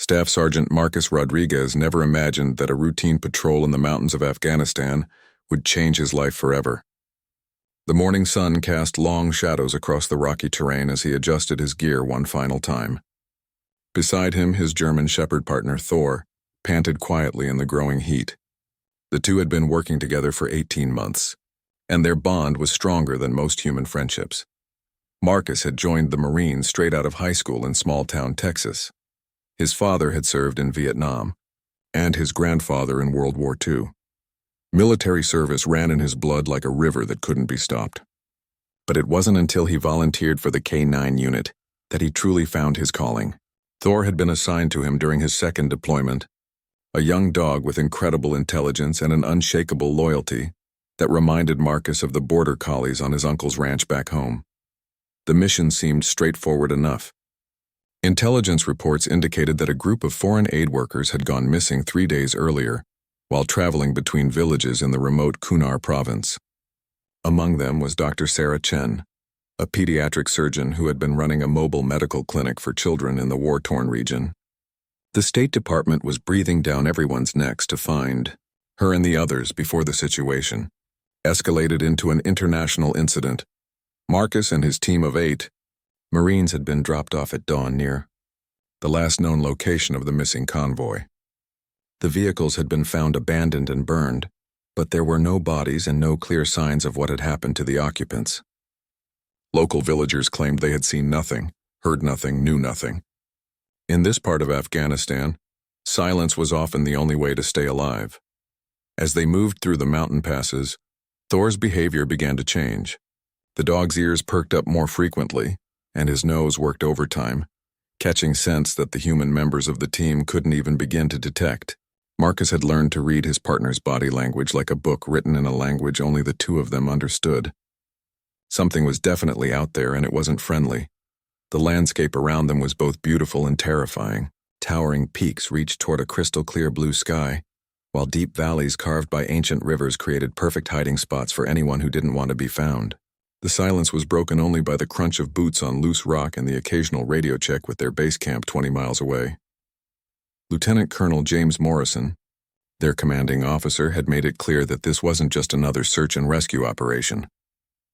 Staff Sergeant Marcus Rodriguez never imagined that a routine patrol in the mountains of Afghanistan would change his life forever. The morning sun cast long shadows across the rocky terrain as he adjusted his gear one final time. Beside him, his German shepherd partner, Thor, panted quietly in the growing heat. The two had been working together for 18 months, and their bond was stronger than most human friendships. Marcus had joined the Marines straight out of high school in small-town Texas. His father had served in Vietnam, and his grandfather in World War II. Military service ran in his blood like a river that couldn't be stopped. But it wasn't until he volunteered for the K-9 unit that he truly found his calling. Thor had been assigned to him during his second deployment, a young dog with incredible intelligence and an unshakable loyalty that reminded Marcus of the border collies on his uncle's ranch back home. The mission seemed straightforward enough. Intelligence reports indicated that a group of foreign aid workers had gone missing 3 days earlier while traveling between villages in the remote Kunar province. Among them was Dr. Sarah Chen, a pediatric surgeon who had been running a mobile medical clinic for children in the war-torn region. The State Department was breathing down everyone's necks to find her and the others before the situation escalated into an international incident. Marcus and his team of 8 Marines had been dropped off at dawn near the last known location of the missing convoy. The vehicles had been found abandoned and burned, but there were no bodies and no clear signs of what had happened to the occupants. Local villagers claimed they had seen nothing, heard nothing, knew nothing. In this part of Afghanistan, silence was often the only way to stay alive. As they moved through the mountain passes, Thor's behavior began to change. The dog's ears perked up more frequently, and his nose worked overtime, catching scents that the human members of the team couldn't even begin to detect. Marcus had learned to read his partner's body language like a book written in a language only the two of them understood. Something was definitely out there, and it wasn't friendly. The landscape around them was both beautiful and terrifying. Towering peaks reached toward a crystal-clear blue sky, while deep valleys carved by ancient rivers created perfect hiding spots for anyone who didn't want to be found. The silence was broken only by the crunch of boots on loose rock and the occasional radio check with their base camp 20 miles away. Lieutenant Colonel James Morrison, their commanding officer, had made it clear that this wasn't just another search and rescue operation.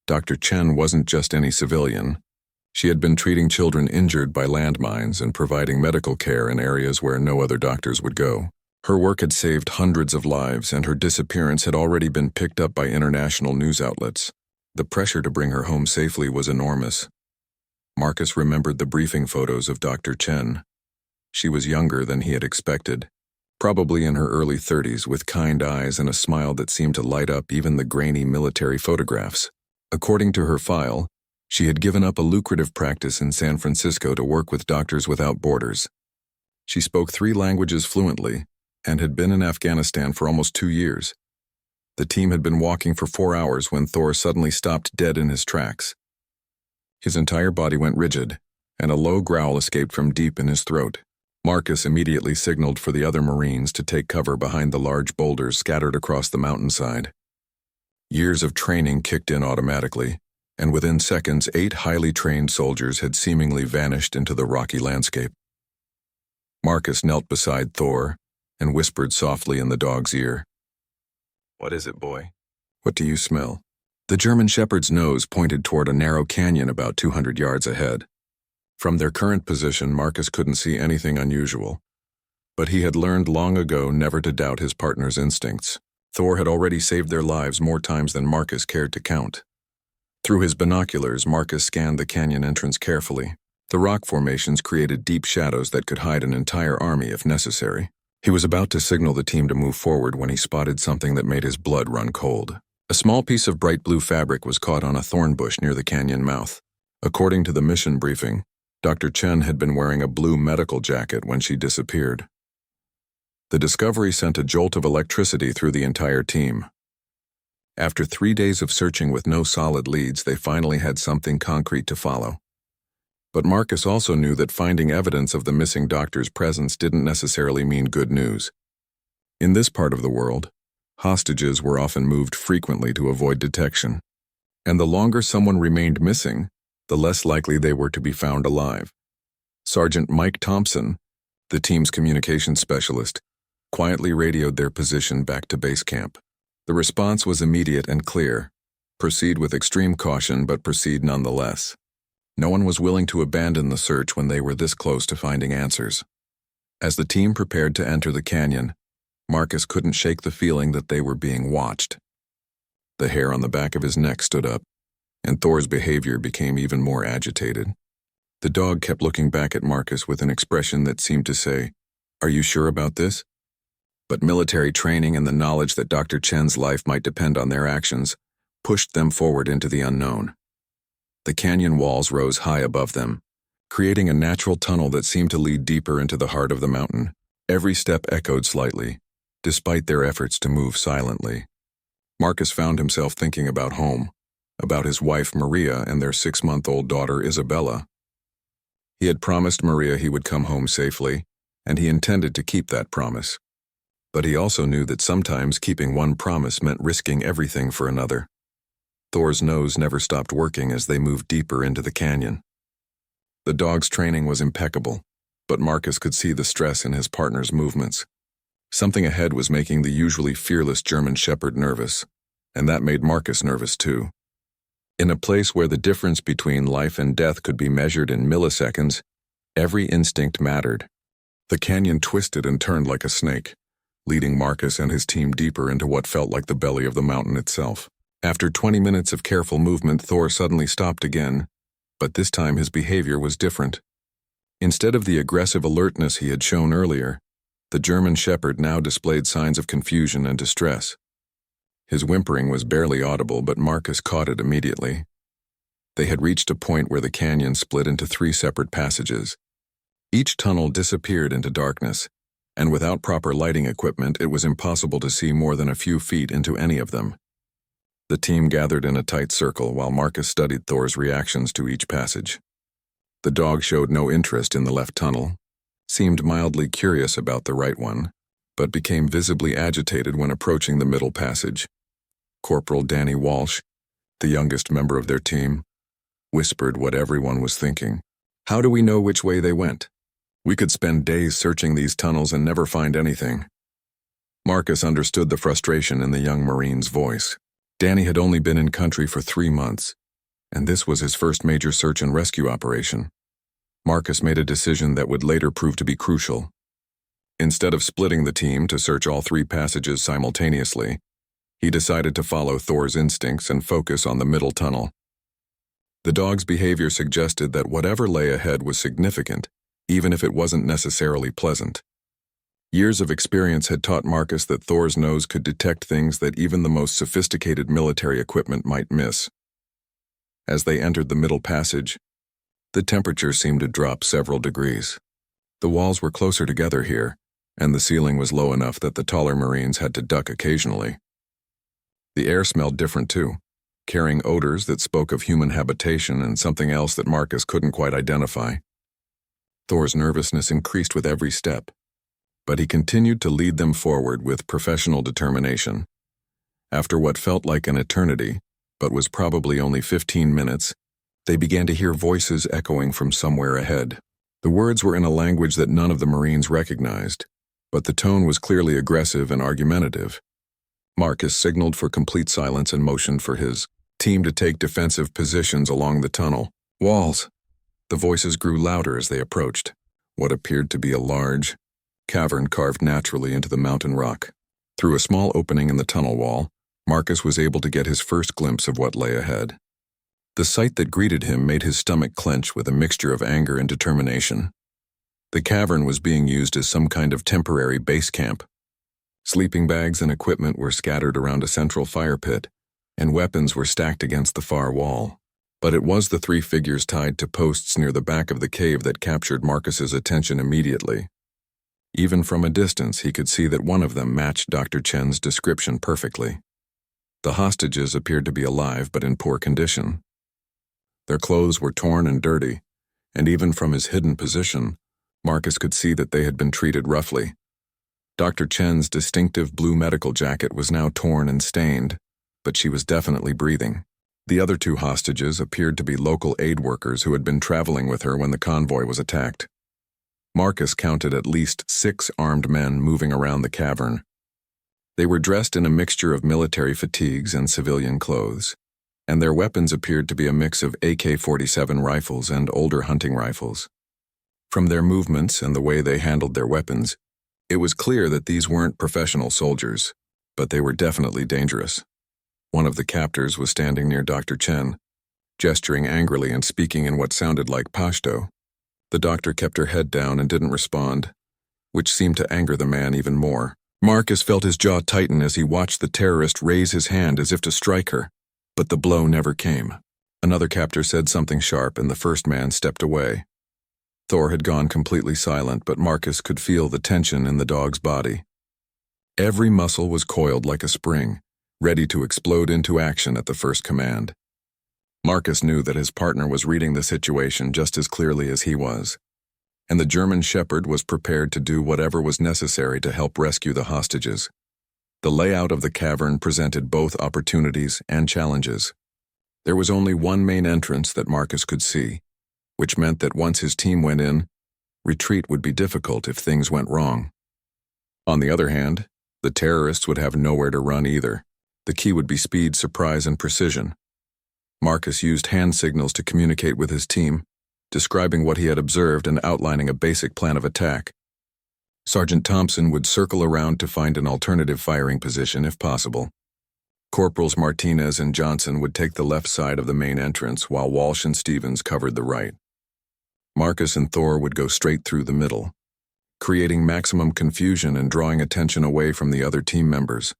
Dr. Chen wasn't just any civilian. She had been treating children injured by landmines and providing medical care in areas where no other doctors would go. Her work had saved hundreds of lives, and her disappearance had already been picked up by international news outlets. The pressure to bring her home safely was enormous. Marcus remembered the briefing photos of Dr. Chen. She was younger than he had expected, probably in her early 30s, with kind eyes and a smile that seemed to light up even the grainy military photographs. According to her file, she had given up a lucrative practice in San Francisco to work with Doctors Without Borders. She spoke 3 languages fluently and had been in Afghanistan for almost 2 years. The team had been walking for 4 hours when Thor suddenly stopped dead in his tracks. His entire body went rigid, and a low growl escaped from deep in his throat. Marcus immediately signaled for the other Marines to take cover behind the large boulders scattered across the mountainside. Years of training kicked in automatically, and within seconds 8 highly trained soldiers had seemingly vanished into the rocky landscape. Marcus knelt beside Thor and whispered softly in the dog's ear. "What is it, boy? What do you smell?" The German shepherd's nose pointed toward a narrow canyon about 200 yards ahead. From their current position, Marcus couldn't see anything unusual, but he had learned long ago never to doubt his partner's instincts. Thor had already saved their lives more times than Marcus cared to count. Through his binoculars, Marcus scanned the canyon entrance carefully. The rock formations created deep shadows that could hide an entire army if necessary. He was about to signal the team to move forward when he spotted something that made his blood run cold. A small piece of bright blue fabric was caught on a thorn bush near the canyon mouth. According to the mission briefing, Dr. Chen had been wearing a blue medical jacket when she disappeared. The discovery sent a jolt of electricity through the entire team. After 3 days of searching with no solid leads, they finally had something concrete to follow. But Marcus also knew that finding evidence of the missing doctor's presence didn't necessarily mean good news. In this part of the world, hostages were often moved frequently to avoid detection, and the longer someone remained missing, the less likely they were to be found alive. Sergeant Mike Thompson, The team's communications specialist quietly radioed their position back to base camp. The response was immediate and clear. Proceed with extreme caution, but proceed nonetheless. No one was willing to abandon the search when they were this close to finding answers. As the team prepared to enter the canyon, Marcus couldn't shake the feeling that they were being watched. The hair on the back of his neck stood up, and Thor's behavior became even more agitated. The dog kept looking back at Marcus with an expression that seemed to say, "Are you sure about this?" But military training and the knowledge that Dr. Chen's life might depend on their actions pushed them forward into the unknown. The canyon walls rose high above them, creating a natural tunnel that seemed to lead deeper into the heart of the mountain. Every step echoed slightly, despite their efforts to move silently. Marcus found himself thinking about home, about his wife Maria and their 6-month-old daughter Isabella. He had promised Maria he would come home safely, and he intended to keep that promise. But he also knew that sometimes keeping one promise meant risking everything for another. Thor's nose never stopped working as they moved deeper into the canyon. The dog's training was impeccable, but Marcus could see the stress in his partner's movements. Something ahead was making the usually fearless German Shepherd nervous, and that made Marcus nervous too. In a place where the difference between life and death could be measured in milliseconds, every instinct mattered. The canyon twisted and turned like a snake, leading Marcus and his team deeper into what felt like the belly of the mountain itself. After 20 minutes of careful movement, Thor suddenly stopped again, but this time his behavior was different. Instead of the aggressive alertness he had shown earlier, the German Shepherd now displayed signs of confusion and distress. His whimpering was barely audible, but Marcus caught it immediately. They had reached a point where the canyon split into 3 separate passages. Each tunnel disappeared into darkness, and without proper lighting equipment, it was impossible to see more than a few feet into any of them. The team gathered in a tight circle while Marcus studied Thor's reactions to each passage. The dog showed no interest in the left tunnel, seemed mildly curious about the right one, but became visibly agitated when approaching the middle passage. Corporal Danny Walsh, the youngest member of their team, whispered what everyone was thinking. "How do we know which way they went? We could spend days searching these tunnels and never find anything." Marcus understood the frustration in the young Marine's voice. Danny had only been in country for 3 months, and this was his first major search and rescue operation. Marcus made a decision that would later prove to be crucial. Instead of splitting the team to search all 3 passages simultaneously, he decided to follow Thor's instincts and focus on the middle tunnel. The dog's behavior suggested that whatever lay ahead was significant, even if it wasn't necessarily pleasant. Years of experience had taught Marcus that Thor's nose could detect things that even the most sophisticated military equipment might miss. As they entered the middle passage, the temperature seemed to drop several degrees. The walls were closer together here, and the ceiling was low enough that the taller Marines had to duck occasionally. The air smelled different too, carrying odors that spoke of human habitation and something else that Marcus couldn't quite identify. Thor's nervousness increased with every step, but he continued to lead them forward with professional determination. After what felt like an eternity, but was probably only 15 minutes, they began to hear voices echoing from somewhere ahead. The words were in a language that none of the Marines recognized, but the tone was clearly aggressive and argumentative. Marcus signaled for complete silence and motioned for his team to take defensive positions along the tunnel walls. The voices grew louder as they approached what appeared to be a large cavern carved naturally into the mountain rock. Through a small opening in the tunnel wall, Marcus was able to get his first glimpse of what lay ahead. The sight that greeted him made his stomach clench with a mixture of anger and determination. The cavern was being used as some kind of temporary base camp. Sleeping bags and equipment were scattered around a central fire pit, and weapons were stacked against the far wall. But it was the 3 figures tied to posts near the back of the cave that captured Marcus's attention immediately. Even from a distance, he could see that one of them matched Dr. Chen's description perfectly. The hostages appeared to be alive but in poor condition. Their clothes were torn and dirty, and even from his hidden position, Marcus could see that they had been treated roughly. Dr. Chen's distinctive blue medical jacket was now torn and stained, but she was definitely breathing. The other 2 hostages appeared to be local aid workers who had been traveling with her when the convoy was attacked. Marcus counted at least 6 armed men moving around the cavern. They were dressed in a mixture of military fatigues and civilian clothes, and their weapons appeared to be a mix of AK-47 rifles and older hunting rifles. From their movements and the way they handled their weapons, it was clear that these weren't professional soldiers, but they were definitely dangerous. One of the captors was standing near Dr. Chen, gesturing angrily and speaking in what sounded like Pashto. The doctor kept her head down and didn't respond, which seemed to anger the man even more. Marcus felt his jaw tighten as he watched the terrorist raise his hand as if to strike her, but the blow never came. Another captor said something sharp and the first man stepped away. Thor had gone completely silent, but Marcus could feel the tension in the dog's body. Every muscle was coiled like a spring, ready to explode into action at the first command. Marcus knew that his partner was reading the situation just as clearly as he was, and the German Shepherd was prepared to do whatever was necessary to help rescue the hostages. The layout of the cavern presented both opportunities and challenges. There was only one main entrance that Marcus could see, which meant that once his team went in, retreat would be difficult if things went wrong. On the other hand, the terrorists would have nowhere to run either. The key would be speed, surprise, and precision. Marcus used hand signals to communicate with his team, describing what he had observed and outlining a basic plan of attack. Sergeant Thompson would circle around to find an alternative firing position if possible. Corporals Martinez and Johnson would take the left side of the main entrance while Walsh and Stevens covered the right. Marcus and Thor would go straight through the middle, creating maximum confusion and drawing attention away from the other team members.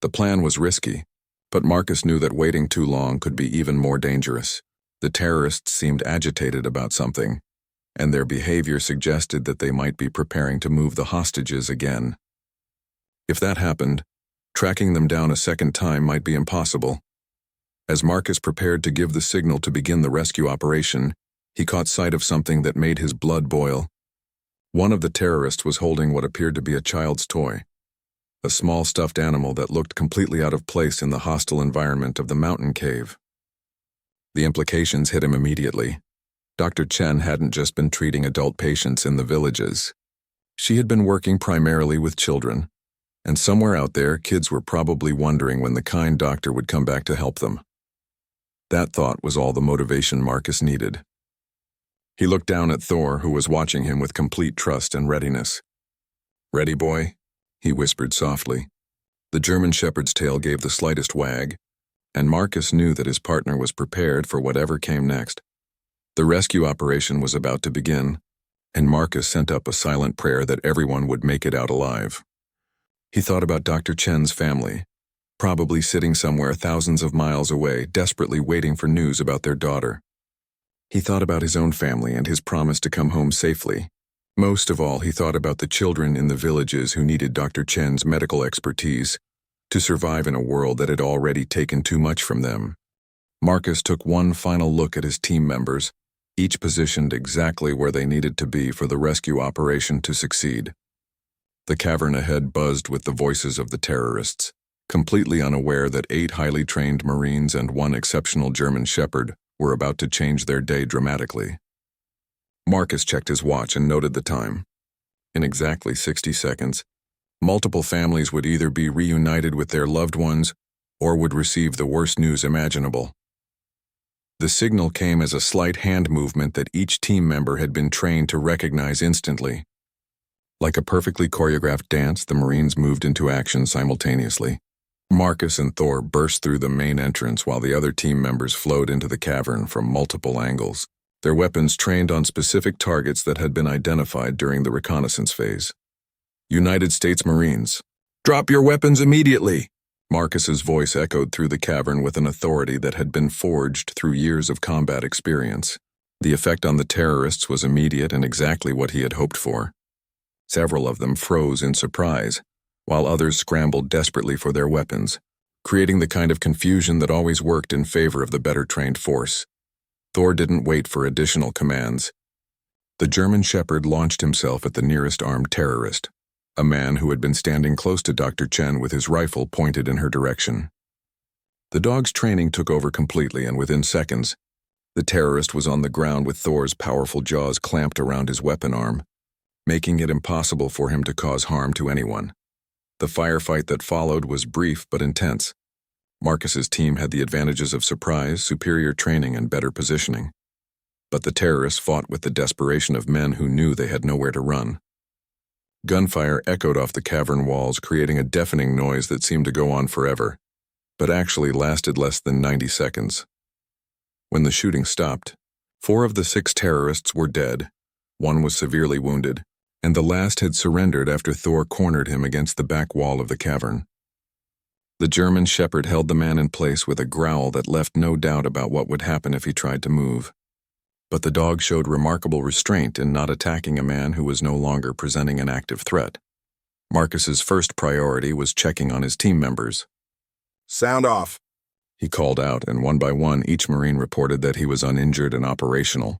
The plan was risky, but Marcus knew that waiting too long could be even more dangerous. The terrorists seemed agitated about something, and their behavior suggested that they might be preparing to move the hostages again. If that happened, tracking them down a second time might be impossible. As Marcus prepared to give the signal to begin the rescue operation, he caught sight of something that made his blood boil. One of the terrorists was holding what appeared to be a child's toy, a small stuffed animal that looked completely out of place in the hostile environment of the mountain cave. The implications hit him immediately. Dr. Chen hadn't just been treating adult patients in the villages. She had been working primarily with children, and somewhere out there, kids were probably wondering when the kind doctor would come back to help them. That thought was all the motivation Marcus needed. He looked down at Thor, who was watching him with complete trust and readiness. "Ready, boy?" he whispered softly. The German Shepherd's tail gave the slightest wag, and Marcus knew that his partner was prepared for whatever came next. The rescue operation was about to begin, and Marcus sent up a silent prayer that everyone would make it out alive. He thought about Dr. Chen's family, probably sitting somewhere thousands of miles away, desperately waiting for news about their daughter. He thought about his own family and his promise to come home safely. Most of all, he thought about the children in the villages who needed Dr. Chen's medical expertise to survive in a world that had already taken too much from them. Marcus took one final look at his team members, each positioned exactly where they needed to be for the rescue operation to succeed. The cavern ahead buzzed with the voices of the terrorists, completely unaware that 8 highly trained Marines and 1 exceptional German Shepherd were about to change their day dramatically. Marcus checked his watch and noted the time. In exactly 60 seconds, multiple families would either be reunited with their loved ones or would receive the worst news imaginable. The signal came as a slight hand movement that each team member had been trained to recognize instantly. Like a perfectly choreographed dance, the Marines moved into action simultaneously. Marcus and Thor burst through the main entrance while the other team members flowed into the cavern from multiple angles, their weapons trained on specific targets that had been identified during the reconnaissance phase. "United States Marines, drop your weapons immediately!" Marcus's voice echoed through the cavern with an authority that had been forged through years of combat experience. The effect on the terrorists was immediate and exactly what he had hoped for. Several of them froze in surprise, while others scrambled desperately for their weapons, creating the kind of confusion that always worked in favor of the better-trained force. Thor didn't wait for additional commands. The German Shepherd launched himself at the nearest armed terrorist, a man who had been standing close to Dr. Chen with his rifle pointed in her direction. The dog's training took over completely, and within seconds, the terrorist was on the ground with Thor's powerful jaws clamped around his weapon arm. making it impossible for him to cause harm to anyone. The firefight that followed was brief but intense. Marcus's team had the advantages of surprise, superior training, and better positioning. But the terrorists fought with the desperation of men who knew they had nowhere to run. Gunfire echoed off the cavern walls, creating a deafening noise that seemed to go on forever, but actually lasted less than 90 seconds. When the shooting stopped, 4 of the 6 terrorists were dead, 1 was severely wounded, and the last had surrendered after Thor cornered him against the back wall of the cavern. The German shepherd held the man in place with a growl that left no doubt about what would happen if he tried to move. But the dog showed remarkable restraint in not attacking a man who was no longer presenting an active threat. Marcus's first priority was checking on his team members. "Sound off," he called out, and one by one each Marine reported that he was uninjured and operational.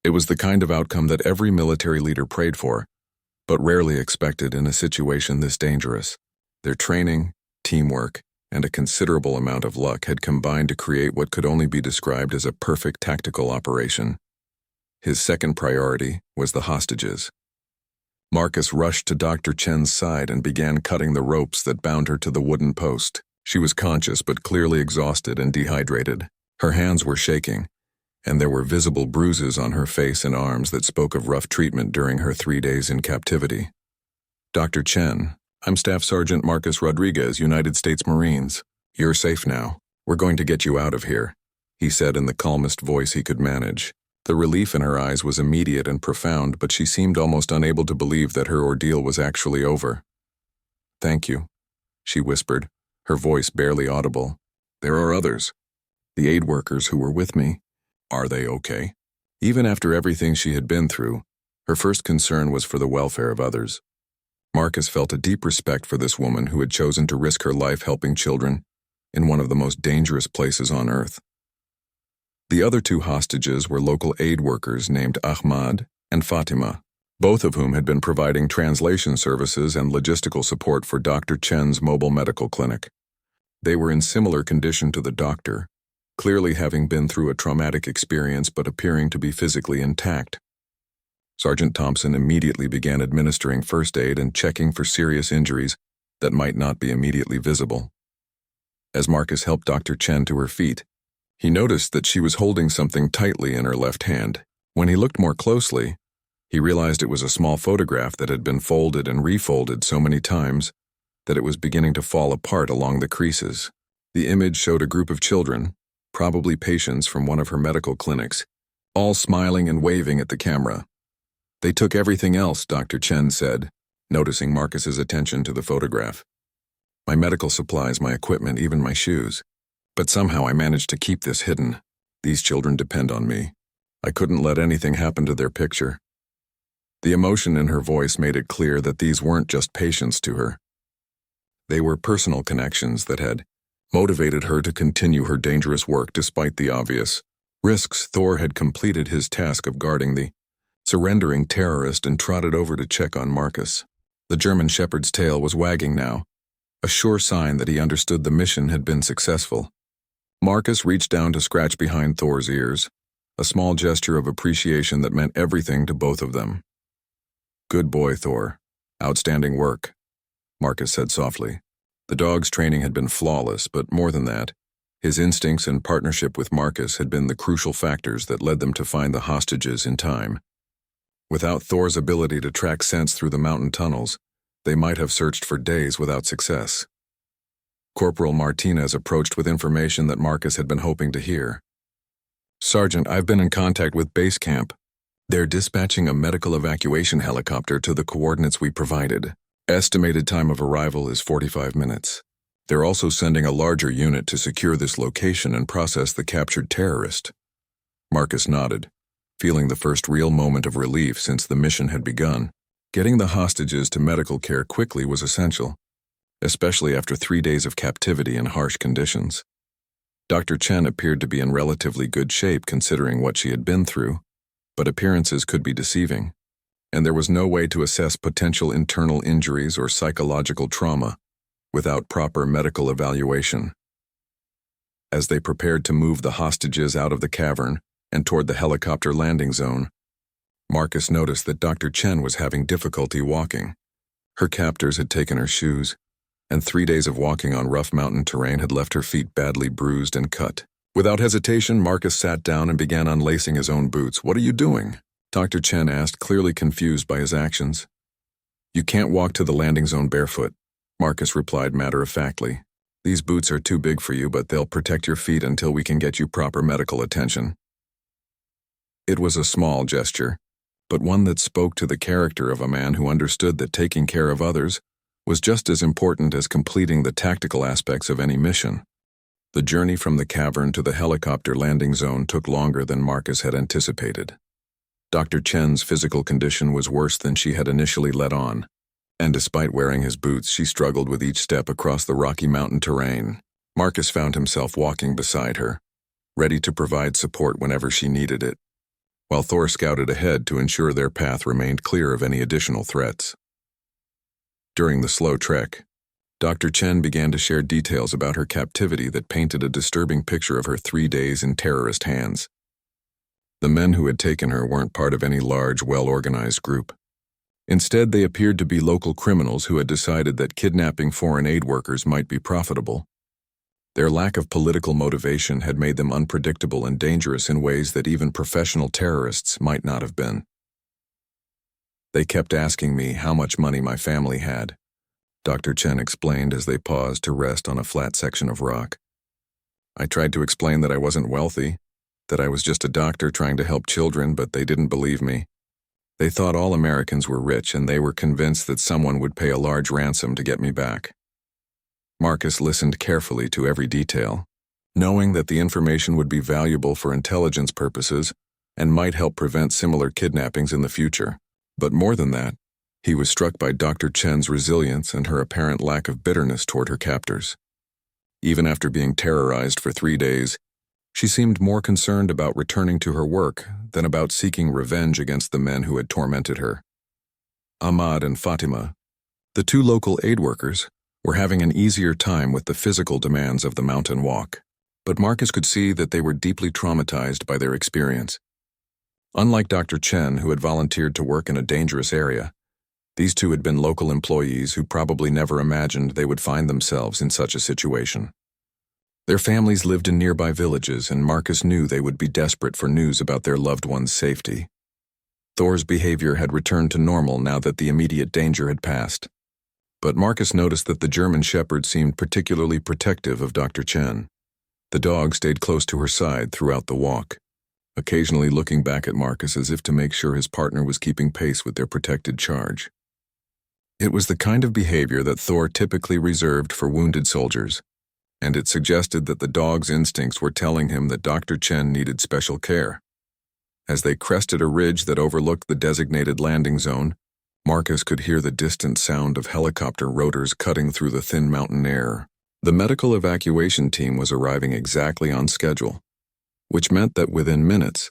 It was the kind of outcome that every military leader prayed for, but rarely expected in a situation this dangerous. Their training, teamwork, and a considerable amount of luck had combined to create what could only be described as a perfect tactical operation. His second priority was the hostages. Marcus rushed to Dr. Chen's side and began cutting the ropes that bound her to the wooden post. She was conscious but clearly exhausted and dehydrated. Her hands were shaking, and there were visible bruises on her face and arms that spoke of rough treatment during her 3 days in captivity. "Dr. Chen, I'm Staff Sergeant Marcus Rodriguez, United States Marines. You're safe now. We're going to get you out of here," he said in the calmest voice he could manage. The relief in her eyes was immediate and profound, but she seemed almost unable to believe that her ordeal was actually over. "Thank you," she whispered, her voice barely audible. "There are others. The aid workers who were with me. Are they okay?" Even after everything she had been through, her first concern was for the welfare of others. Marcus felt a deep respect for this woman who had chosen to risk her life helping children in one of the most dangerous places on Earth. The other 2 hostages were local aid workers named Ahmad and Fatima, both of whom had been providing translation services and logistical support for Dr. Chen's mobile medical clinic. They were in similar condition to the doctor, clearly having been through a traumatic experience but appearing to be physically intact. Sergeant Thompson immediately began administering first aid and checking for serious injuries that might not be immediately visible. As Marcus helped Dr. Chen to her feet, he noticed that she was holding something tightly in her left hand. When he looked more closely, he realized it was a small photograph that had been folded and refolded so many times that it was beginning to fall apart along the creases. The image showed a group of children, probably patients from one of her medical clinics, all smiling and waving at the camera. "They took everything else," Dr. Chen said, noticing Marcus's attention to the photograph. "My medical supplies, my equipment, even my shoes. But somehow I managed to keep this hidden. These children depend on me. I couldn't let anything happen to their picture." The emotion in her voice made it clear that these weren't just patients to her. They were personal connections that had motivated her to continue her dangerous work despite the obvious risks. Thor had completed his task of guarding the surrendering terrorist and trotted over to check on Marcus. The German shepherd's tail was wagging now, a sure sign that he understood the mission had been successful. Marcus reached down to scratch behind Thor's ears, a small gesture of appreciation that meant everything to both of them. "Good boy, Thor. Outstanding work," Marcus said softly. The dog's training had been flawless, but more than that, his instincts and partnership with Marcus had been the crucial factors that led them to find the hostages in time. Without Thor's ability to track scents through the mountain tunnels, they might have searched for days without success. Corporal Martinez approached with information that Marcus had been hoping to hear. "Sergeant, I've been in contact with base camp. They're dispatching a medical evacuation helicopter to the coordinates we provided. Estimated time of arrival is 45 minutes. They're also sending a larger unit to secure this location and process the captured terrorist." Marcus nodded, feeling the first real moment of relief since the mission had begun. Getting the hostages to medical care quickly was essential, especially after 3 days of captivity in harsh conditions. Dr. Chen appeared to be in relatively good shape considering what she had been through, but appearances could be deceiving, and there was no way to assess potential internal injuries or psychological trauma without proper medical evaluation. As they prepared to move the hostages out of the cavern and toward the helicopter landing zone, Marcus noticed that Dr. Chen was having difficulty walking. Her captors had taken her shoes, and 3 days of walking on rough mountain terrain had left her feet badly bruised and cut. Without hesitation, Marcus sat down and began unlacing his own boots. "What are you doing?" Dr. Chen asked, clearly confused by his actions. "You can't walk to the landing zone barefoot," Marcus replied matter-of-factly. "These boots are too big for you, but they'll protect your feet until we can get you proper medical attention." It was a small gesture, but one that spoke to the character of a man who understood that taking care of others was just as important as completing the tactical aspects of any mission. The journey from the cavern to the helicopter landing zone took longer than Marcus had anticipated. Dr. Chen's physical condition was worse than she had initially let on, and despite wearing his boots, she struggled with each step across the rocky mountain terrain. Marcus found himself walking beside her, ready to provide support whenever she needed it, while Thor scouted ahead to ensure their path remained clear of any additional threats. During the slow trek, Dr. Chen began to share details about her captivity that painted a disturbing picture of her 3 days in terrorist hands. The men who had taken her weren't part of any large, well-organized group. Instead, they appeared to be local criminals who had decided that kidnapping foreign aid workers might be profitable. Their lack of political motivation had made them unpredictable and dangerous in ways that even professional terrorists might not have been. "They kept asking me how much money my family had," Dr. Chen explained as they paused to rest on a flat section of rock. "I tried to explain that I wasn't wealthy, that I was just a doctor trying to help children, but they didn't believe me. They thought all Americans were rich, and they were convinced that someone would pay a large ransom to get me back." Marcus listened carefully to every detail, knowing that the information would be valuable for intelligence purposes and might help prevent similar kidnappings in the future. But more than that, he was struck by Dr. Chen's resilience and her apparent lack of bitterness toward her captors. Even after being terrorized for 3 days, she seemed more concerned about returning to her work than about seeking revenge against the men who had tormented her. Ahmad and Fatima, the 2 local aid workers, were having an easier time with the physical demands of the mountain walk, but Marcus could see that they were deeply traumatized by their experience. Unlike Dr. Chen, who had volunteered to work in a dangerous area, these 2 had been local employees who probably never imagined they would find themselves in such a situation. Their families lived in nearby villages, and Marcus knew they would be desperate for news about their loved ones' safety. Thor's behavior had returned to normal now that the immediate danger had passed. But Marcus noticed that the German shepherd seemed particularly protective of Dr. Chen. The dog stayed close to her side throughout the walk, occasionally looking back at Marcus as if to make sure his partner was keeping pace with their protected charge. It was the kind of behavior that Thor typically reserved for wounded soldiers, and it suggested that the dog's instincts were telling him that Dr. Chen needed special care. As they crested a ridge that overlooked the designated landing zone, Marcus could hear the distant sound of helicopter rotors cutting through the thin mountain air. The medical evacuation team was arriving exactly on schedule, which meant that within minutes,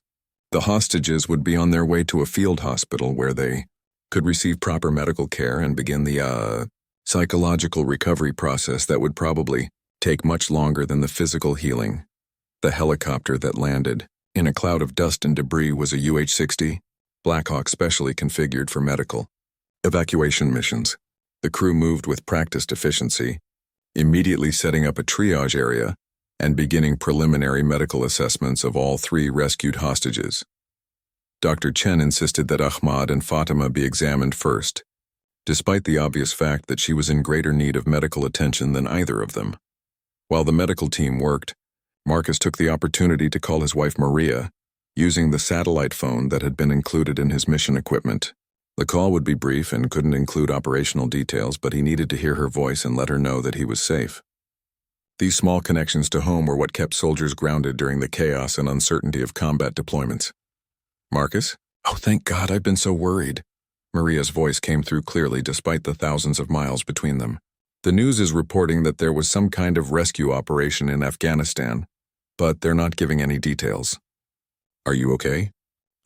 the hostages would be on their way to a field hospital where they could receive proper medical care and begin the psychological recovery process that would probably take much longer than the physical healing. The helicopter that landed in a cloud of dust and debris was a UH-60 Blackhawk specially configured for medical evacuation missions. The crew moved with practiced efficiency, immediately setting up a triage area and beginning preliminary medical assessments of all 3 rescued hostages. Dr. Chen insisted that Ahmad and Fatima be examined first, despite the obvious fact that she was in greater need of medical attention than either of them. While the medical team worked, Marcus took the opportunity to call his wife Maria, using the satellite phone that had been included in his mission equipment. The call would be brief and couldn't include operational details, but he needed to hear her voice and let her know that he was safe. These small connections to home were what kept soldiers grounded during the chaos and uncertainty of combat deployments. "Marcus? Oh, thank God, I've been so worried." Maria's voice came through clearly despite the thousands of miles between them. "The news is reporting that there was some kind of rescue operation in Afghanistan, but they're not giving any details. Are you okay?"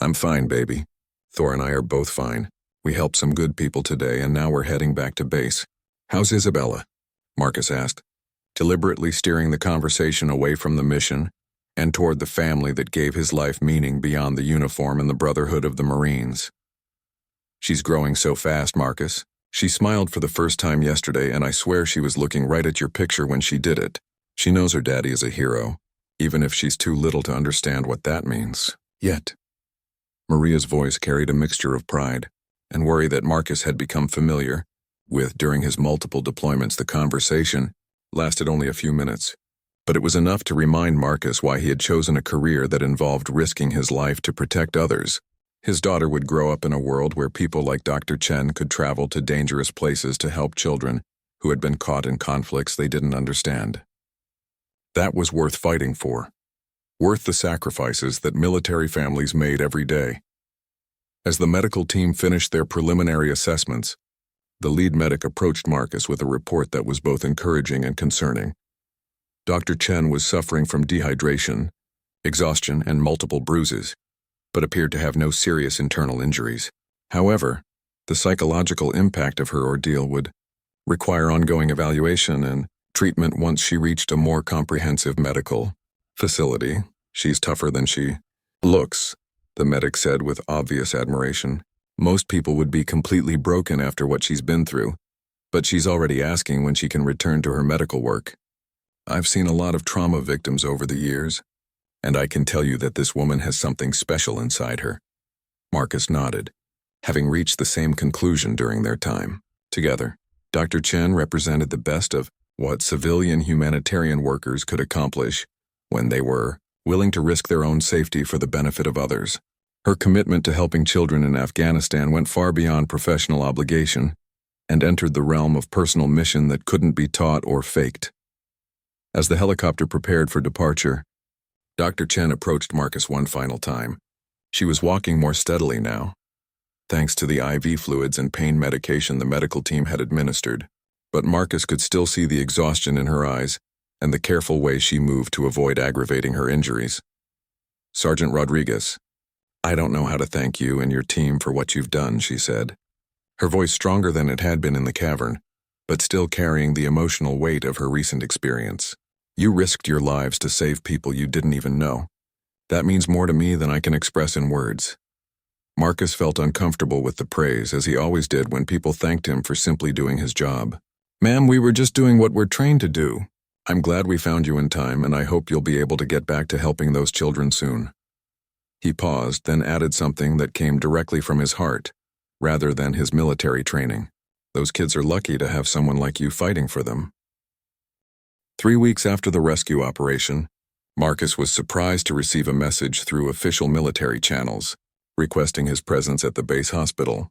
"I'm fine, baby. Thor and I are both fine. We helped some good people today, and now we're heading back to base." "How's Isabella?" Marcus asked, deliberately steering the conversation away from the mission and toward the family that gave his life meaning beyond the uniform and the brotherhood of the Marines. "She's growing so fast, Marcus. She smiled for the first time yesterday, and I swear she was looking right at your picture when she did it. She knows her daddy is a hero, even if she's too little to understand what that means. Yet." Maria's voice carried a mixture of pride and worry that Marcus had become familiar with during his multiple deployments. The conversation lasted only a few minutes, but it was enough to remind Marcus why he had chosen a career that involved risking his life to protect others. His daughter would grow up in a world where people like Dr. Chen could travel to dangerous places to help children who had been caught in conflicts they didn't understand. That was worth fighting for, worth the sacrifices that military families made every day. As the medical team finished their preliminary assessments, the lead medic approached Marcus with a report that was both encouraging and concerning. Dr. Chen was suffering from dehydration, exhaustion, and multiple bruises, but appeared to have no serious internal injuries. However, the psychological impact of her ordeal would require ongoing evaluation and treatment once she reached a more comprehensive medical facility. "She's tougher than she looks," the medic said with obvious admiration. "Most people would be completely broken after what she's been through, but she's already asking when she can return to her medical work. I've seen a lot of trauma victims over the years, and I can tell you that this woman has something special inside her." Marcus nodded, having reached the same conclusion during their time together. Dr. Chen represented the best of what civilian humanitarian workers could accomplish when they were willing to risk their own safety for the benefit of others. Her commitment to helping children in Afghanistan went far beyond professional obligation and entered the realm of personal mission that couldn't be taught or faked. As the helicopter prepared for departure, Dr. Chen approached Marcus one final time. She was walking more steadily now, thanks to the IV fluids and pain medication the medical team had administered, but Marcus could still see the exhaustion in her eyes and the careful way she moved to avoid aggravating her injuries. "Sergeant Rodriguez, I don't know how to thank you and your team for what you've done," she said, her voice stronger than it had been in the cavern, but still carrying the emotional weight of her recent experience. "You risked your lives to save people you didn't even know. That means more to me than I can express in words." Marcus felt uncomfortable with the praise, as he always did when people thanked him for simply doing his job. "Ma'am, we were just doing what we're trained to do. I'm glad we found you in time, and I hope you'll be able to get back to helping those children soon." He paused, then added something that came directly from his heart, rather than his military training. "Those kids are lucky to have someone like you fighting for them." 3 weeks after the rescue operation, Marcus was surprised to receive a message through official military channels, requesting his presence at the base hospital.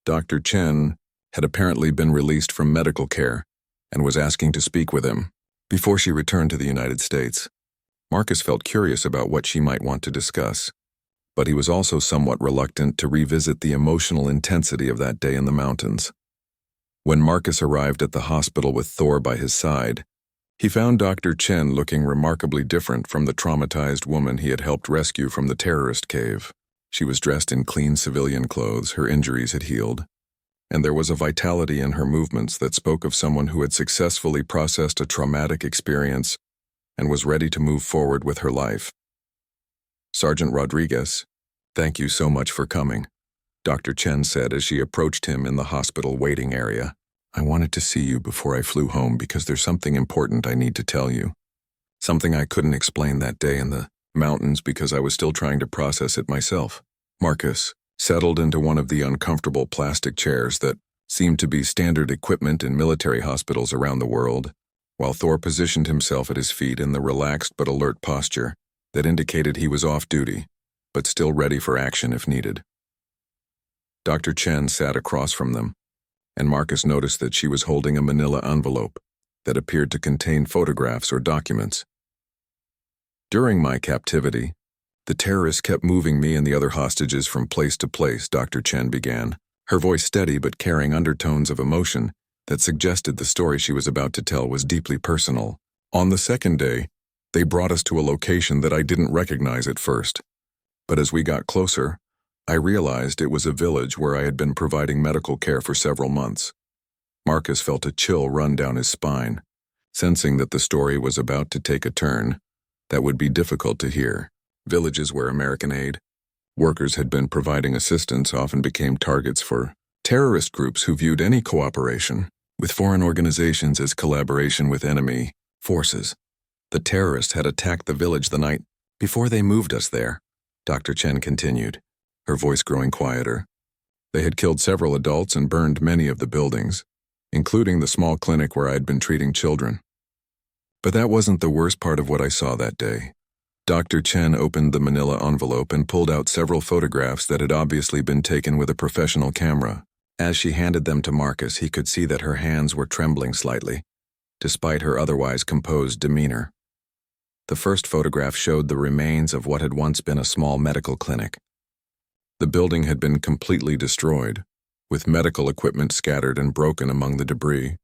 Dr. Chen had apparently been released from medical care and was asking to speak with him before she returned to the United States. Marcus felt curious about what she might want to discuss, but he was also somewhat reluctant to revisit the emotional intensity of that day in the mountains. When Marcus arrived at the hospital with Thor by his side, he found Dr. Chen looking remarkably different from the traumatized woman he had helped rescue from the terrorist cave. She was dressed in clean civilian clothes, her injuries had healed, and there was a vitality in her movements that spoke of someone who had successfully processed a traumatic experience and was ready to move forward with her life. "Sergeant Rodriguez, thank you so much for coming," Dr. Chen said as she approached him in the hospital waiting area. "I wanted to see you before I flew home because there's something important I need to tell you. Something I couldn't explain that day in the mountains because I was still trying to process it myself." Marcus settled into one of the uncomfortable plastic chairs that seemed to be standard equipment in military hospitals around the world, while Thor positioned himself at his feet in the relaxed but alert posture that indicated he was off duty, but still ready for action if needed. Dr. Chen sat across from them, and Marcus noticed that she was holding a manila envelope that appeared to contain photographs or documents. "During my captivity, the terrorists kept moving me and the other hostages from place to place," Dr. Chen began, her voice steady but carrying undertones of emotion that suggested the story she was about to tell was deeply personal. "On the second day, they brought us to a location that I didn't recognize at first, but as we got closer, I realized it was a village where I had been providing medical care for several months." Marcus felt a chill run down his spine, sensing that the story was about to take a turn that would be difficult to hear. Villages where American aid workers had been providing assistance often became targets for terrorist groups who viewed any cooperation with foreign organizations as collaboration with enemy forces. The terrorists had attacked the village the night before they moved us there, Dr. Chen continued, her voice growing quieter. They had killed several adults and burned many of the buildings, including the small clinic where I had been treating children. But that wasn't the worst part of what I saw that day. Dr. Chen opened the manila envelope and pulled out several photographs that had obviously been taken with a professional camera. As she handed them to Marcus, he could see that her hands were trembling slightly, despite her otherwise composed demeanor. The first photograph showed the remains of what had once been a small medical clinic. The building had been completely destroyed, with medical equipment scattered and broken among the debris.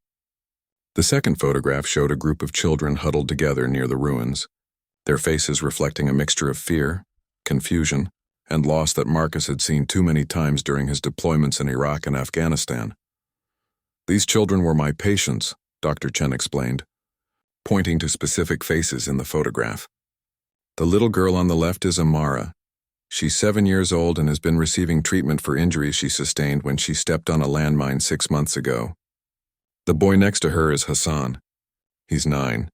The second photograph showed a group of children huddled together near the ruins, their faces reflecting a mixture of fear, confusion, and loss that Marcus had seen too many times during his deployments in Iraq and Afghanistan. These children were my patients, Dr. Chen explained, pointing to specific faces in the photograph. The little girl on the left is Amara. She's 7 years old and has been receiving treatment for injuries she sustained when she stepped on a landmine 6 months ago. The boy next to her is Hassan. He's 9,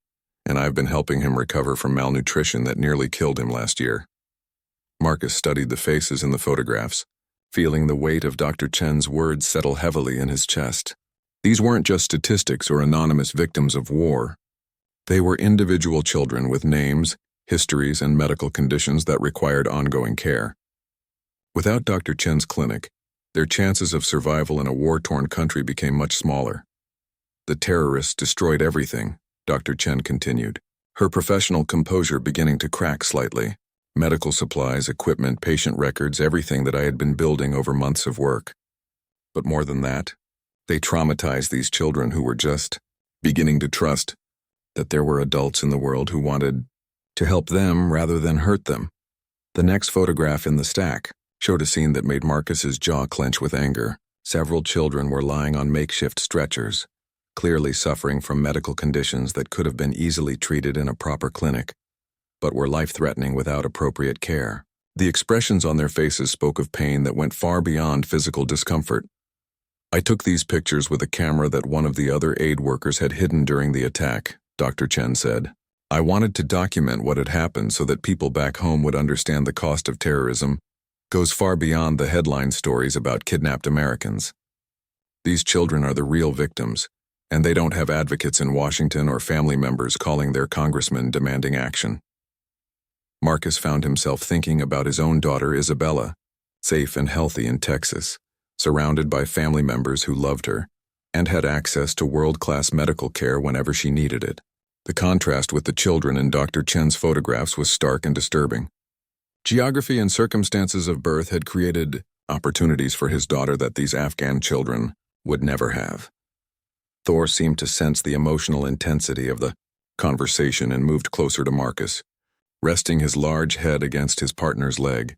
and I've been helping him recover from malnutrition that nearly killed him last year. Marcus studied the faces in the photographs, feeling the weight of Dr. Chen's words settle heavily in his chest. These weren't just statistics or anonymous victims of war. They were individual children with names, histories, and medical conditions that required ongoing care. Without Dr. Chen's clinic, their chances of survival in a war-torn country became much smaller. The terrorists destroyed everything, Dr. Chen continued, her professional composure beginning to crack slightly. Medical supplies, equipment, patient records, everything that I had been building over months of work. But more than that, they traumatized these children who were just beginning to trust that there were adults in the world who wanted to help them rather than hurt them. The next photograph in the stack showed a scene that made Marcus's jaw clench with anger. Several children were lying on makeshift stretchers, clearly suffering from medical conditions that could have been easily treated in a proper clinic, but were life-threatening without appropriate care. The expressions on their faces spoke of pain that went far beyond physical discomfort. I took these pictures with a camera that one of the other aid workers had hidden during the attack, Dr. Chen said. I wanted to document what had happened so that people back home would understand the cost of terrorism goes far beyond the headline stories about kidnapped Americans. These children are the real victims, and they don't have advocates in Washington or family members calling their congressmen demanding action. Marcus found himself thinking about his own daughter Isabella, safe and healthy in Texas, surrounded by family members who loved her and had access to world-class medical care whenever she needed it. The contrast with the children in Dr. Chen's photographs was stark and disturbing. Geography and circumstances of birth had created opportunities for his daughter that these Afghan children would never have. Thor seemed to sense the emotional intensity of the conversation and moved closer to Marcus, resting his large head against his partner's leg,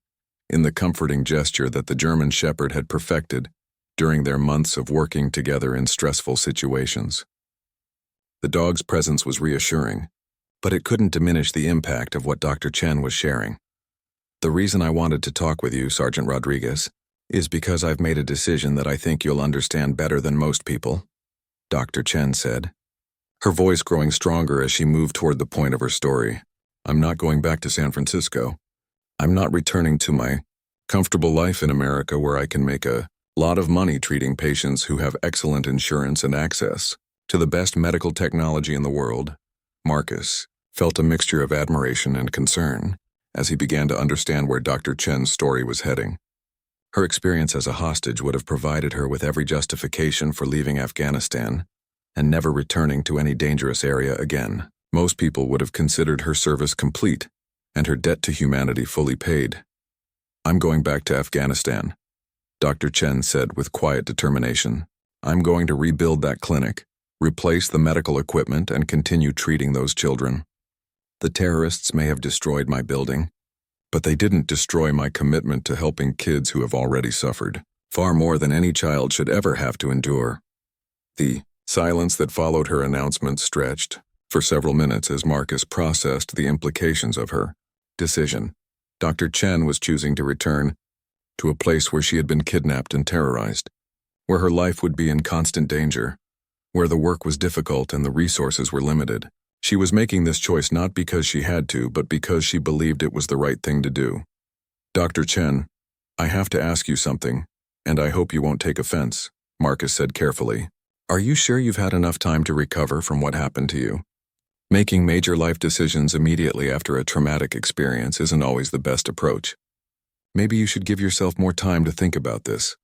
in the comforting gesture that the German Shepherd had perfected during their months of working together in stressful situations. The dog's presence was reassuring, but it couldn't diminish the impact of what Dr. Chen was sharing. The reason I wanted to talk with you, Sergeant Rodriguez, is because I've made a decision that I think you'll understand better than most people, Dr. Chen said, her voice growing stronger as she moved toward the point of her story. I'm not going back to San Francisco. I'm not returning to my comfortable life in America where I can make a lot of money treating patients who have excellent insurance and access to the best medical technology in the world. Marcus felt a mixture of admiration and concern as he began to understand where Dr. Chen's story was heading. Her experience as a hostage would have provided her with every justification for leaving Afghanistan and never returning to any dangerous area again. Most people would have considered her service complete and her debt to humanity fully paid. I'm going back to Afghanistan, Dr. Chen said with quiet determination. I'm going to rebuild that clinic, replace the medical equipment, and continue treating those children. The terrorists may have destroyed my building, but they didn't destroy my commitment to helping kids who have already suffered, far more than any child should ever have to endure. The silence that followed her announcement stretched, For several minutes, as Marcus processed the implications of her decision, Dr. Chen was choosing to return to a place where she had been kidnapped and terrorized, where her life would be in constant danger, where the work was difficult and the resources were limited. She was making this choice not because she had to, but because she believed it was the right thing to do. Dr. Chen, I have to ask you something, and I hope you won't take offense, Marcus said carefully. Are you sure you've had enough time to recover from what happened to you? Making major life decisions immediately after a traumatic experience isn't always the best approach. Maybe you should give yourself more time to think about this.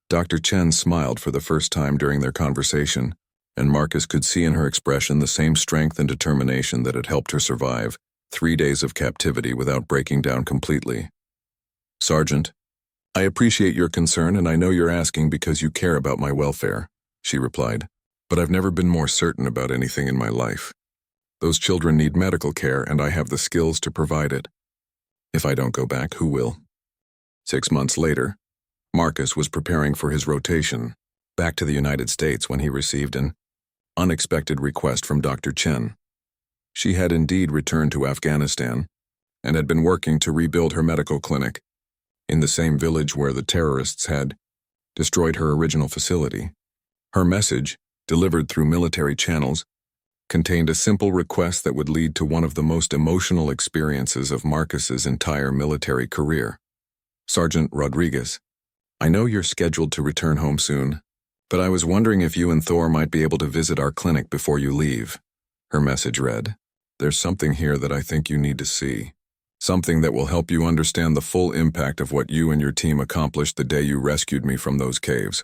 Dr. Chen smiled for the first time during their conversation, and Marcus could see in her expression the same strength and determination that had helped her survive 3 days of captivity without breaking down completely. Sergeant, I appreciate your concern, and I know you're asking because you care about my welfare, she replied, but I've never been more certain about anything in my life. Those children need medical care, and I have the skills to provide it. If I don't go back, who will? 6 months later, Marcus was preparing for his rotation back to the United States when he received an unexpected request from Dr. Chen. She had indeed returned to Afghanistan and had been working to rebuild her medical clinic in the same village where the terrorists had destroyed her original facility. Her message, delivered through military channels, contained a simple request that would lead to one of the most emotional experiences of Marcus's entire military career. Sergeant Rodriguez, I know you're scheduled to return home soon, but I was wondering if you and Thor might be able to visit our clinic before you leave. Her message read, There's something here that I think you need to see. Something that will help you understand the full impact of what you and your team accomplished the day you rescued me from those caves.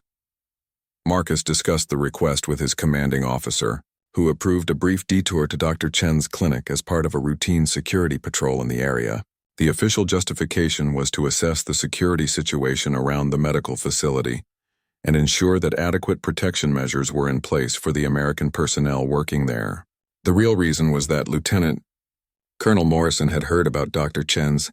Marcus discussed the request with his commanding officer, who approved a brief detour to Dr. Chen's clinic as part of a routine security patrol in the area. The official justification was to assess the security situation around the medical facility and ensure that adequate protection measures were in place for the American personnel working there. The real reason was that Lieutenant Colonel Morrison had heard about Dr. Chen's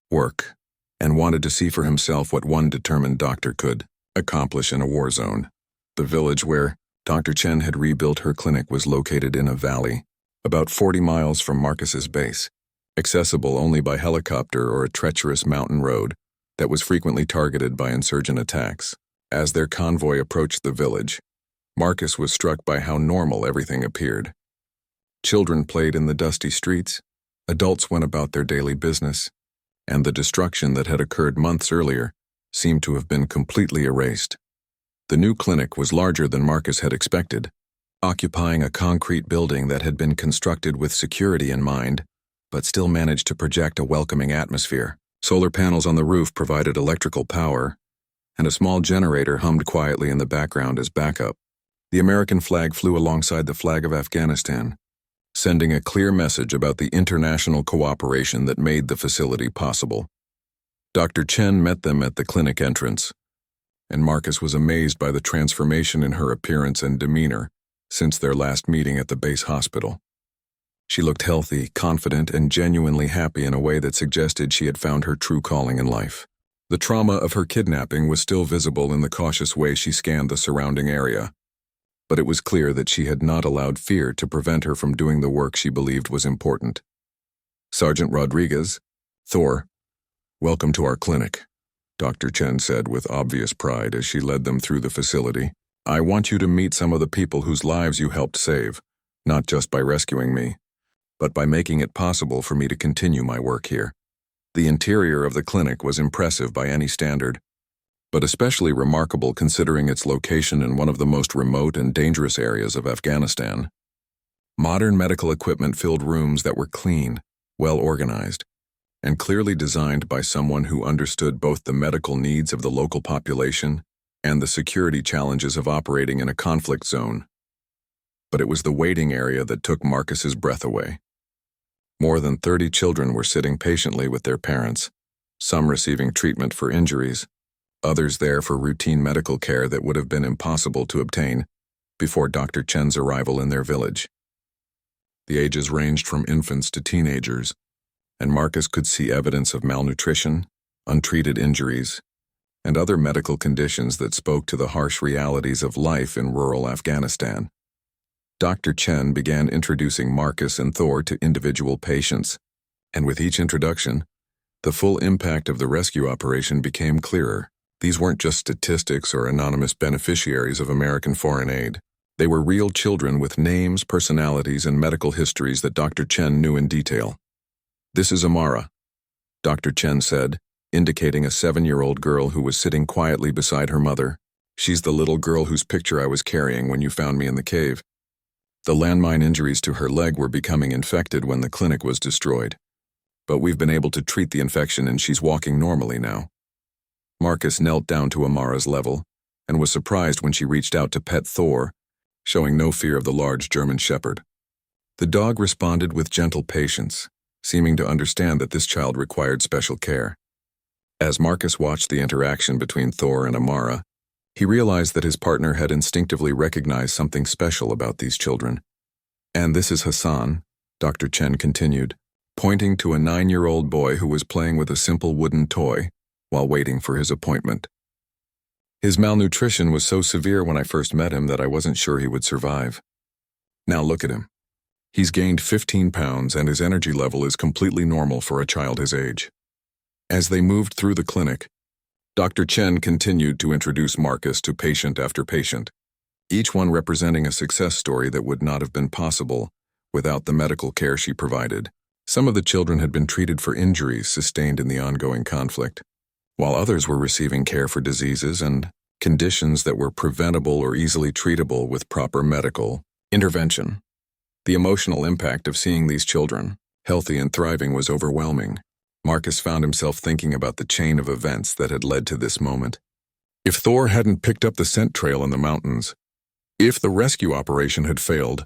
work and wanted to see for himself what one determined doctor could accomplish in a war zone. The village where Dr. Chen had rebuilt her clinic was located in a valley, about 40 miles from Marcus's base, accessible only by helicopter or a treacherous mountain road that was frequently targeted by insurgent attacks. As their convoy approached the village, Marcus was struck by how normal everything appeared. Children played in the dusty streets, adults went about their daily business, and the destruction that had occurred months earlier seemed to have been completely erased. The new clinic was larger than Marcus had expected, occupying a concrete building that had been constructed with security in mind, but still managed to project a welcoming atmosphere. Solar panels on the roof provided electrical power, and a small generator hummed quietly in the background as backup. The American flag flew alongside the flag of Afghanistan, sending a clear message about the international cooperation that made the facility possible. Dr. Chen met them at the clinic entrance, and Marcus was amazed by the transformation in her appearance and demeanor since their last meeting at the base hospital. She looked healthy, confident, and genuinely happy in a way that suggested she had found her true calling in life. The trauma of her kidnapping was still visible in the cautious way she scanned the surrounding area, but it was clear that she had not allowed fear to prevent her from doing the work she believed was important. Sergeant Rodriguez, Thor, welcome to our clinic, Dr. Chen said with obvious pride as she led them through the facility. I want you to meet some of the people whose lives you helped save, not just by rescuing me, but by making it possible for me to continue my work here. The interior of the clinic was impressive by any standard, but especially remarkable considering its location in one of the most remote and dangerous areas of Afghanistan. Modern medical equipment filled rooms that were clean, well organized, and clearly designed by someone who understood both the medical needs of the local population and the security challenges of operating in a conflict zone. But it was the waiting area that took Marcus's breath away. More than 30 children were sitting patiently with their parents, some receiving treatment for injuries, others there for routine medical care that would have been impossible to obtain before Dr. Chen's arrival in their village. The ages ranged from infants to teenagers, and Marcus could see evidence of malnutrition, untreated injuries, and other medical conditions that spoke to the harsh realities of life in rural Afghanistan. Dr. Chen began introducing Marcus and Thor to individual patients, and with each introduction, the full impact of the rescue operation became clearer. These weren't just statistics or anonymous beneficiaries of American foreign aid. They were real children with names, personalities, and medical histories that Dr. Chen knew in detail. "This is Amara," Dr. Chen said, indicating a 7-year-old girl who was sitting quietly beside her mother. "She's the little girl whose picture I was carrying when you found me in the cave." The landmine injuries to her leg were becoming infected when the clinic was destroyed. But we've been able to treat the infection and she's walking normally now. Marcus knelt down to Amara's level and was surprised when she reached out to pet Thor, showing no fear of the large German shepherd. The dog responded with gentle patience, seeming to understand that this child required special care. As Marcus watched the interaction between Thor and Amara, he realized that his partner had instinctively recognized something special about these children. "And this is Hassan," Dr. Chen continued, pointing to a 9-year-old boy who was playing with a simple wooden toy while waiting for his appointment. "His malnutrition was so severe when I first met him that I wasn't sure he would survive. Now look at him. He's gained 15 pounds and his energy level is completely normal for a child his age." As they moved through the clinic, Dr. Chen continued to introduce Marcus to patient after patient, each one representing a success story that would not have been possible without the medical care she provided. Some of the children had been treated for injuries sustained in the ongoing conflict, while others were receiving care for diseases and conditions that were preventable or easily treatable with proper medical intervention. The emotional impact of seeing these children, healthy and thriving, was overwhelming. Marcus found himself thinking about the chain of events that had led to this moment. If Thor hadn't picked up the scent trail in the mountains, if the rescue operation had failed,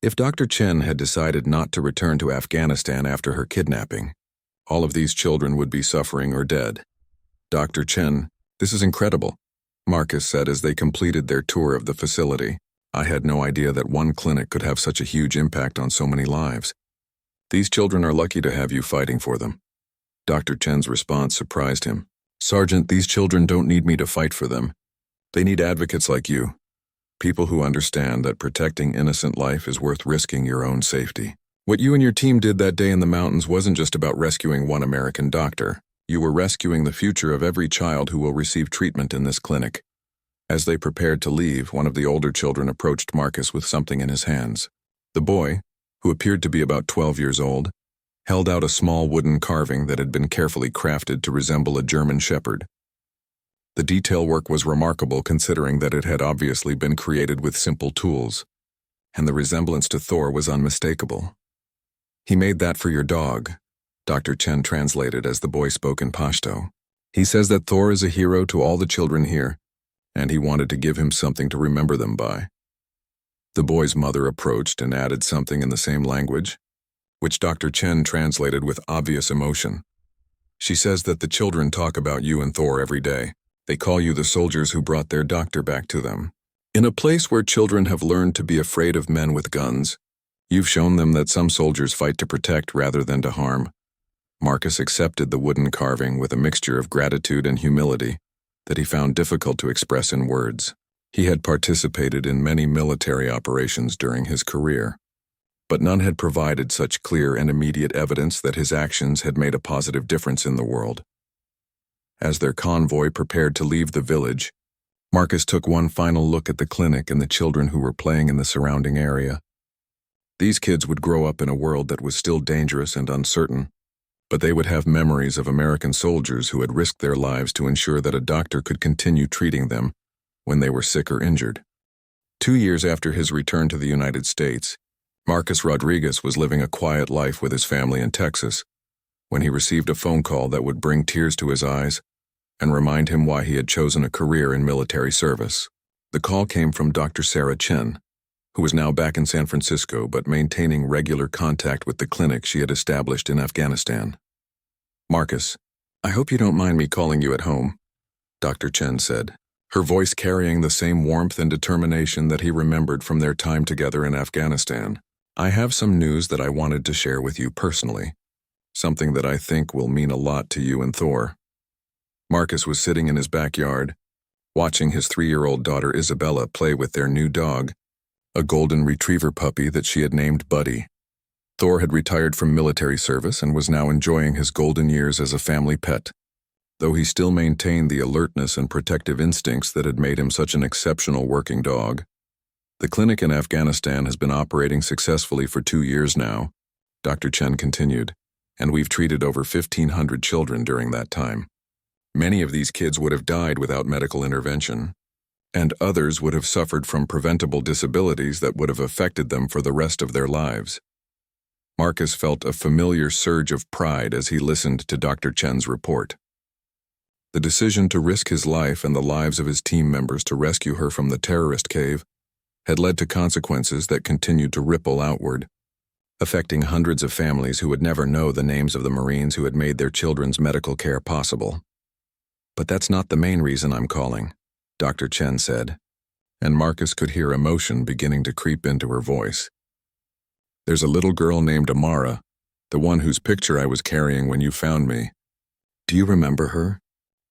if Dr. Chen had decided not to return to Afghanistan after her kidnapping, all of these children would be suffering or dead. "Dr. Chen, this is incredible," Marcus said as they completed their tour of the facility. "I had no idea that one clinic could have such a huge impact on so many lives. These children are lucky to have you fighting for them." Dr. Chen's response surprised him. "Sergeant, these children don't need me to fight for them. They need advocates like you. People who understand that protecting innocent life is worth risking your own safety. What you and your team did that day in the mountains wasn't just about rescuing one American doctor. You were rescuing the future of every child who will receive treatment in this clinic." As they prepared to leave, one of the older children approached Marcus with something in his hands. The boy, who appeared to be about 12 years old, held out a small wooden carving that had been carefully crafted to resemble a German shepherd. The detail work was remarkable considering that it had obviously been created with simple tools, and the resemblance to Thor was unmistakable. "He made that for your dog," Dr. Chen translated as the boy spoke in Pashto. "He says that Thor is a hero to all the children here, and he wanted to give him something to remember them by." The boy's mother approached and added something in the same language, which Dr. Chen translated with obvious emotion. "She says that the children talk about you and Thor every day. They call you the soldiers who brought their doctor back to them. In a place where children have learned to be afraid of men with guns, you've shown them that some soldiers fight to protect rather than to harm." Marcus accepted the wooden carving with a mixture of gratitude and humility that he found difficult to express in words. He had participated in many military operations during his career, but none had provided such clear and immediate evidence that his actions had made a positive difference in the world. As their convoy prepared to leave the village, Marcus took one final look at the clinic and the children who were playing in the surrounding area. These kids would grow up in a world that was still dangerous and uncertain, but they would have memories of American soldiers who had risked their lives to ensure that a doctor could continue treating them when they were sick or injured. 2 years after his return to the United States, Marcus Rodriguez was living a quiet life with his family in Texas when he received a phone call that would bring tears to his eyes and remind him why he had chosen a career in military service. The call came from Dr. Sarah Chen, who was now back in San Francisco but maintaining regular contact with the clinic she had established in Afghanistan. "Marcus, I hope you don't mind me calling you at home," Dr. Chen said, her voice carrying the same warmth and determination that he remembered from their time together in Afghanistan. "I have some news that I wanted to share with you personally, something that I think will mean a lot to you and Thor." Marcus was sitting in his backyard, watching his 3-year-old daughter Isabella play with their new dog, a golden retriever puppy that she had named Buddy. Thor had retired from military service and was now enjoying his golden years as a family pet, though he still maintained the alertness and protective instincts that had made him such an exceptional working dog. The clinic in Afghanistan has been operating successfully for 2 years now, Dr. Chen continued, and we've treated over 1,500 children during that time. Many of these kids would have died without medical intervention, and others would have suffered from preventable disabilities that would have affected them for the rest of their lives. Marcus felt a familiar surge of pride as he listened to Dr. Chen's report. The decision to risk his life and the lives of his team members to rescue her from the terrorist cave had led to consequences that continued to ripple outward, affecting hundreds of families who would never know the names of the Marines who had made their children's medical care possible. But that's not the main reason I'm calling, Dr. Chen said, and Marcus could hear emotion beginning to creep into her voice. There's a little girl named Amara, the one whose picture I was carrying when you found me. Do you remember her?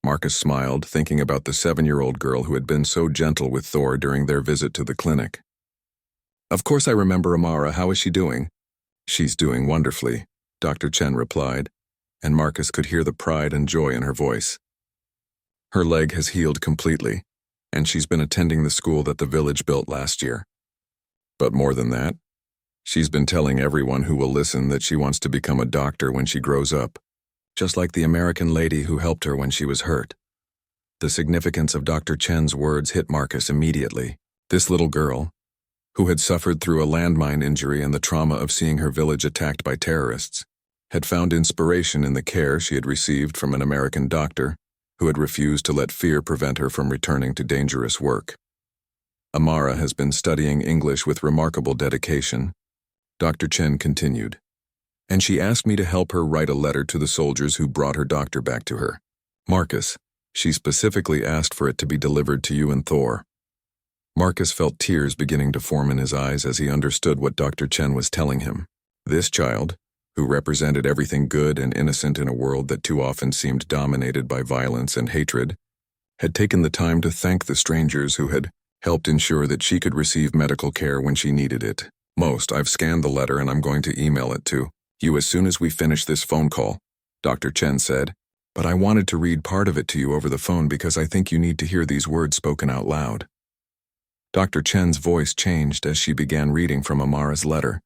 Marcus smiled, thinking about the 7-year-old girl who had been so gentle with Thor during their visit to the clinic. Of course I remember Amara. How is she doing? She's doing wonderfully, Dr. Chen replied, and Marcus could hear the pride and joy in her voice. Her leg has healed completely, and she's been attending the school that the village built last year. But more than that, she's been telling everyone who will listen that she wants to become a doctor when she grows up, just like the American lady who helped her when she was hurt. The significance of Dr. Chen's words hit Marcus immediately. This little girl, who had suffered through a landmine injury and the trauma of seeing her village attacked by terrorists, had found inspiration in the care she had received from an American doctor who had refused to let fear prevent her from returning to dangerous work. Amara has been studying English with remarkable dedication, Dr. Chen continued, and she asked me to help her write a letter to the soldiers who brought her doctor back to her. Marcus, she specifically asked for it to be delivered to you and Thor. Marcus felt tears beginning to form in his eyes as he understood what Dr. Chen was telling him. This child, who represented everything good and innocent in a world that too often seemed dominated by violence and hatred, had taken the time to thank the strangers who had helped ensure that she could receive medical care when she needed it. I've scanned the letter and I'm going to email it to you as soon as we finish this phone call, Dr. Chen said, but I wanted to read part of it to you over the phone because I think you need to hear these words spoken out loud. Dr. Chen's voice changed as she began reading from Amara's letter,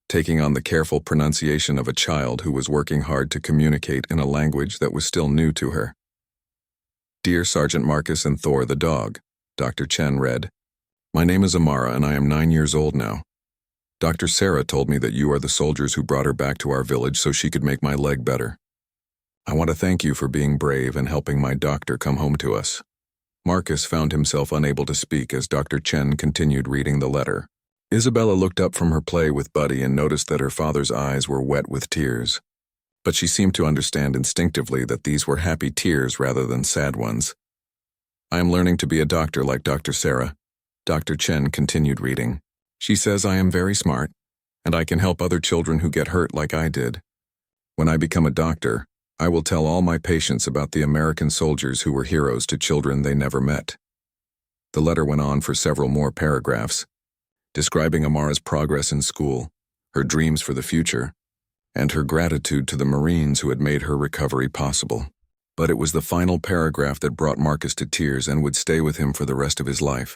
taking on the careful pronunciation of a child who was working hard to communicate in a language that was still new to her. Dear Sergeant Marcus and Thor the dog, Dr. Chen read, my name is Amara and I am 9 years old now. Dr. Sarah told me that you are the soldiers who brought her back to our village so she could make my leg better. I want to thank you for being brave and helping my doctor come home to us. Marcus found himself unable to speak as Dr. Chen continued reading the letter. Isabella looked up from her play with Buddy and noticed that her father's eyes were wet with tears. But she seemed to understand instinctively that these were happy tears rather than sad ones. I am learning to be a doctor like Dr. Sarah. Dr. Chen continued reading. She says I am very smart, and I can help other children who get hurt like I did. When I become a doctor, I will tell all my patients about the American soldiers who were heroes to children they never met. The letter went on for several more paragraphs, describing Amara's progress in school, her dreams for the future, and her gratitude to the Marines who had made her recovery possible. But it was the final paragraph that brought Marcus to tears and would stay with him for the rest of his life.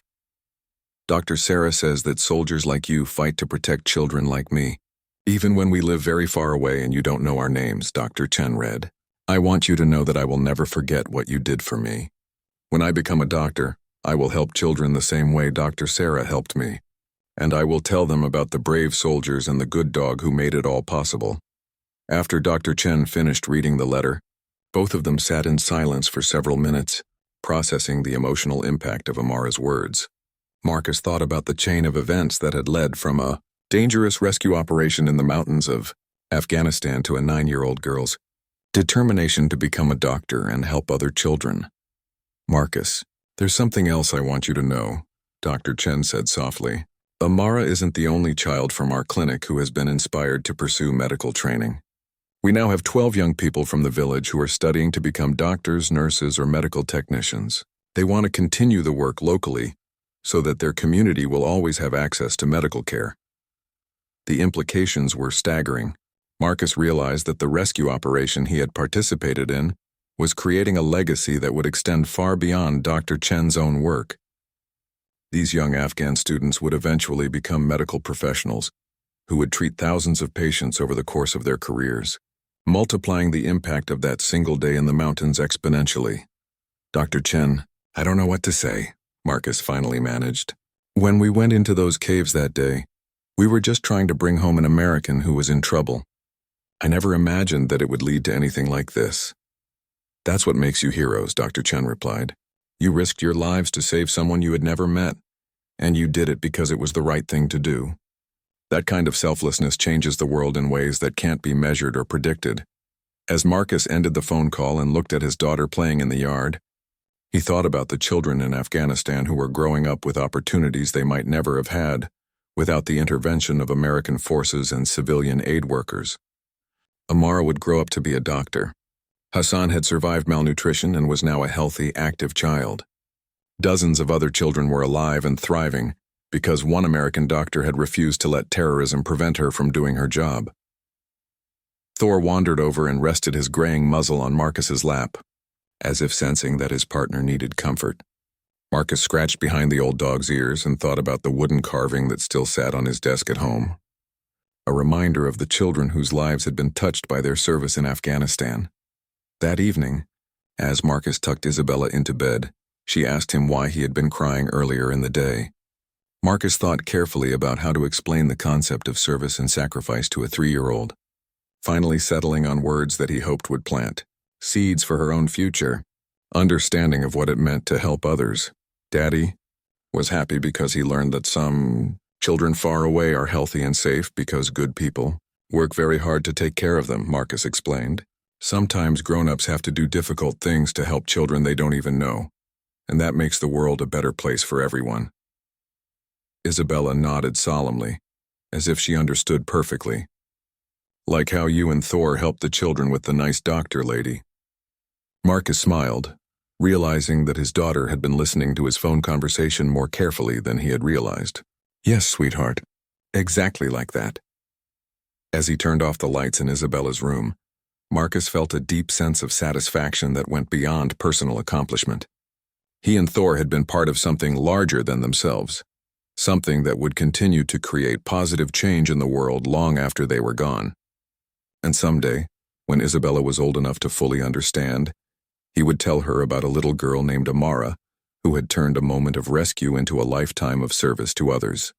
Dr. Sarah says that soldiers like you fight to protect children like me, even when we live very far away and you don't know our names, Dr. Chen read. I want you to know that I will never forget what you did for me. When I become a doctor, I will help children the same way Dr. Sarah helped me. And I will tell them about the brave soldiers and the good dog who made it all possible. After Dr. Chen finished reading the letter, both of them sat in silence for several minutes, processing the emotional impact of Amara's words. Marcus thought about the chain of events that had led from a dangerous rescue operation in the mountains of Afghanistan to a 9-year-old girl's determination to become a doctor and help other children. Marcus, there's something else I want you to know, Dr. Chen said softly. Amara isn't the only child from our clinic who has been inspired to pursue medical training. We now have 12 young people from the village who are studying to become doctors, nurses, or medical technicians. They want to continue the work locally, so that their community will always have access to medical care. The implications were staggering. Marcus realized that the rescue operation he had participated in was creating a legacy that would extend far beyond Dr. Chen's own work. These young Afghan students would eventually become medical professionals who would treat thousands of patients over the course of their careers, multiplying the impact of that single day in the mountains exponentially. Dr. Chen, I don't know what to say, Marcus finally managed. When we went into those caves that day, we were just trying to bring home an American who was in trouble. I never imagined that it would lead to anything like this. That's what makes you heroes, Dr. Chen replied. You risked your lives to save someone you had never met, and you did it because it was the right thing to do. That kind of selflessness changes the world in ways that can't be measured or predicted. As Marcus ended the phone call and looked at his daughter playing in the yard, he thought about the children in Afghanistan who were growing up with opportunities they might never have had without the intervention of American forces and civilian aid workers. Amara would grow up to be a doctor. Hassan had survived malnutrition and was now a healthy, active child. Dozens of other children were alive and thriving because one American doctor had refused to let terrorism prevent her from doing her job. Thor wandered over and rested his graying muzzle on Marcus's lap, as if sensing that his partner needed comfort. Marcus scratched behind the old dog's ears and thought about the wooden carving that still sat on his desk at home, a reminder of the children whose lives had been touched by their service in Afghanistan. That evening, as Marcus tucked Isabella into bed, she asked him why he had been crying earlier in the day. Marcus thought carefully about how to explain the concept of service and sacrifice to a 3-year-old, finally settling on words that he hoped would plant seeds for her own future, understanding of what it meant to help others. Daddy was happy because he learned that some children far away are healthy and safe because good people work very hard to take care of them, Marcus explained. Sometimes grown-ups have to do difficult things to help children they don't even know, and that makes the world a better place for everyone. Isabella nodded solemnly, as if she understood perfectly. Like how you and Thor helped the children with the nice doctor lady. Marcus smiled, realizing that his daughter had been listening to his phone conversation more carefully than he had realized. Yes, sweetheart, exactly like that. As he turned off the lights in Isabella's room, Marcus felt a deep sense of satisfaction that went beyond personal accomplishment. He and Thor had been part of something larger than themselves, something that would continue to create positive change in the world long after they were gone. And someday, when Isabella was old enough to fully understand, he would tell her about a little girl named Amara who had turned a moment of rescue into a lifetime of service to others.